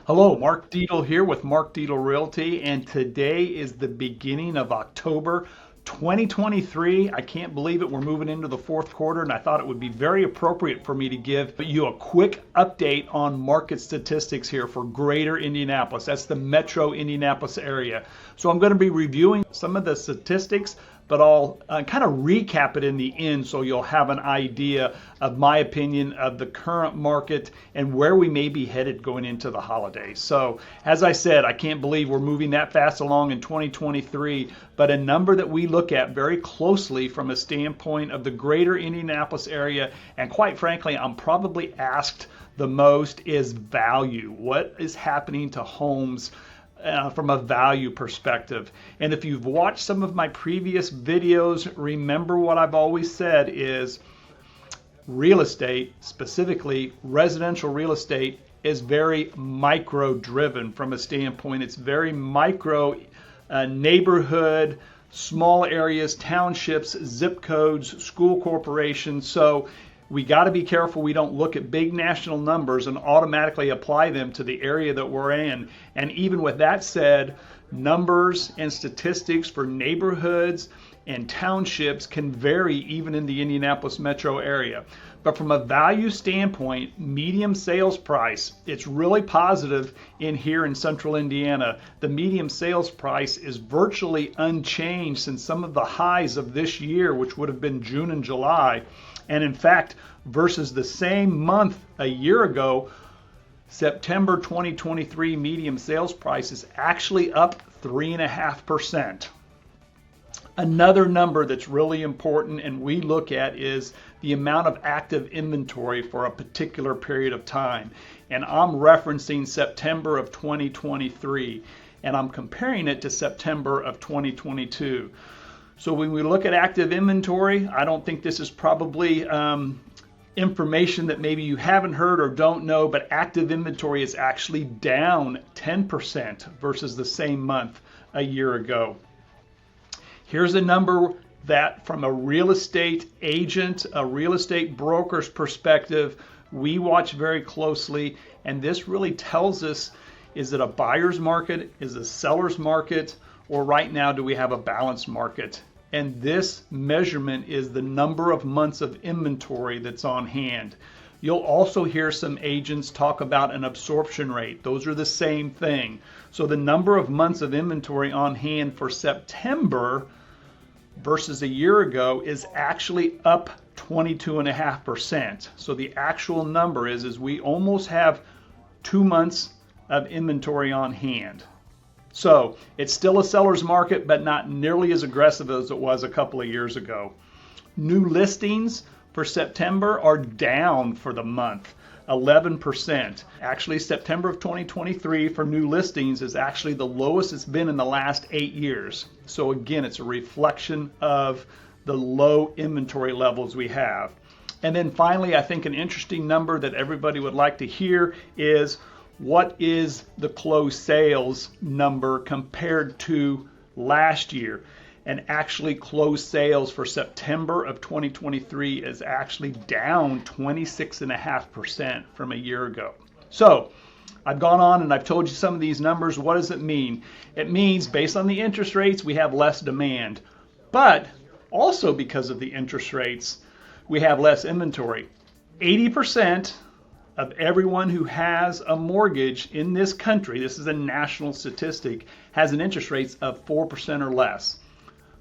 Hello, Mark Dietel here with Mark Dietel Realty, and today is the beginning of October 2023. I can't believe it. We're moving into the fourth quarter, and I thought it would be very appropriate for me to give you a quick update on market statistics here for greater Indianapolis. That's the Metro Indianapolis area. So I'm going to be reviewing some of the statistics, but I'll kind of recap it in the end so you'll have an idea of my opinion of the current market and where we may be headed going into the holidays. So as I said, I can't believe we're moving that fast along in 2023, but a number that we look at very closely from a standpoint of the greater Indianapolis area, and quite frankly, I'm probably asked the most, is value. What is happening to homes from a value perspective? And if you've watched some of my previous videos, remember what I've always said is real estate, specifically residential real estate, is very micro driven from a standpoint. It's very micro neighborhood, small areas, townships, zip codes, school corporations. So we got to be careful we don't look at big national numbers and automatically apply them to the area that we're in. And even with that said, numbers and statistics for neighborhoods and townships can vary even in the Indianapolis metro area. But from a value standpoint, medium sales price, it's really positive in here in central Indiana. The medium sales price is virtually unchanged since some of the highs of this year, which would have been June and July. And in fact, versus the same month a year ago, September 2023 medium sales price is actually up 3.5%. Another number that's really important and we look at is the amount of active inventory for a particular period of time. And I'm referencing September of 2023, and I'm comparing it to September of 2022. So when we look at active inventory, I don't think this is probably information that maybe you haven't heard or don't know, but active inventory is actually down 10% versus the same month a year ago. Here's a number that from a real estate agent, a real estate broker's perspective, we watch very closely, and this really tells us, is it a buyer's market, is it a seller's market, or right now do we have a balanced market? And this measurement is the number of months of inventory that's on hand. You'll also hear some agents talk about an absorption rate. Those are the same thing. So the number of months of inventory on hand for September versus a year ago is actually up 22.5%. So the actual number is we almost have 2 months of inventory on hand. So it's still a seller's market, but not nearly as aggressive as it was a couple of years ago. New listings for September are down for the month, 11%. Actually, September of 2023 for new listings is actually the lowest it's been in the last 8 years. So again, it's a reflection of the low inventory levels we have. And then finally, I think an interesting number that everybody would like to hear is what is the closed sales number compared to last year? And actually closed sales for September of 2023 is actually down 26.5% from a year ago. So I've gone on and I've told you some of these numbers. What does it mean? It means based on the interest rates, we have less demand. But also because of the interest rates, we have less inventory. 80% of everyone who has a mortgage in this country, this is a national statistic, has an interest rate of 4% or less.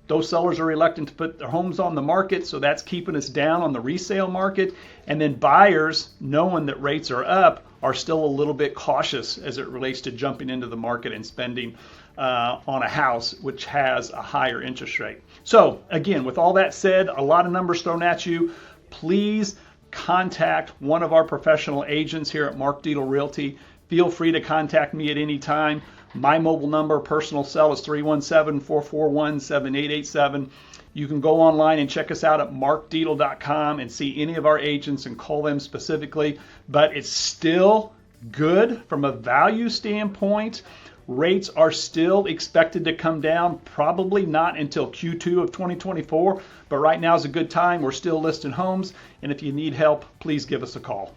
Those sellers are reluctant to put their homes on the market, so that's keeping us down on the resale market. And then buyers, knowing that rates are up, are still a little bit cautious as it relates to jumping into the market and spending on a house which has a higher interest rate. So again, with all that said, a lot of numbers thrown at you. Please contact one of our professional agents here at Mark Dietel Realty. Feel free to contact me at any time. My mobile number, personal cell, is 317-441-7887. You can go online and check us out at markdietel.com and see any of our agents and call them specifically. But it's still good from a value standpoint. Rates are still expected to come down, probably not until Q2 of 2024, but right now is a good time. We're still listing homes, and if you need help, please give us a call.